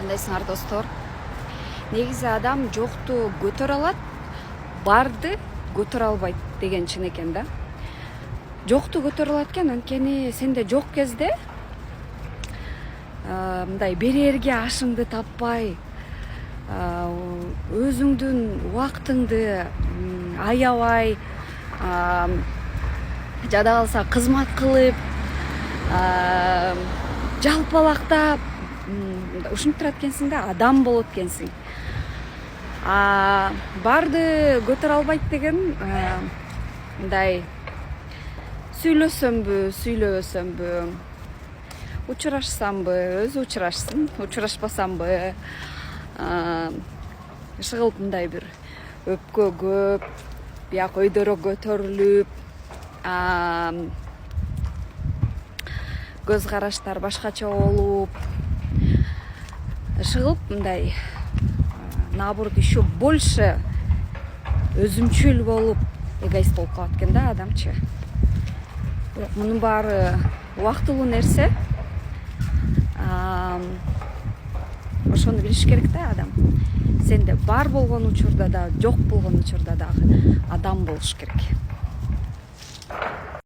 Кандайсыңар достор? Негизи адам жокту көтөрө алат, барды көтөрө албайт деген чын экен да. Жокту көтөрө алат экен, анткени сенде жок кезде мындай берерге ашыңды таппай, өзүңдүн убактыңды аябай, жада калса кызмат кылып, жалпалактап ушинтип турат экенсиң да, адам болот экенсиң. Барды көтөрө албайт деген мындай сүйлөсөмбү, сүйлөбөсөмбү, учурашсамбы, өзү учурашсын, учурашпасамбы, ишыгылып мындай бир өпкө көп, бияк өйдөрө көтөрүлүп, көз караштар башкача болуп, ишыгылып мындай наоборот еще больше өзүмчүл болуп, эгоист болуп калат экен да адамчы. Бирок мунун баары убактылуу нерсе. Ошону билиш керек да адам. Сенде бар болгон учурда да, жок болгон учурда дагы адам болуш керек.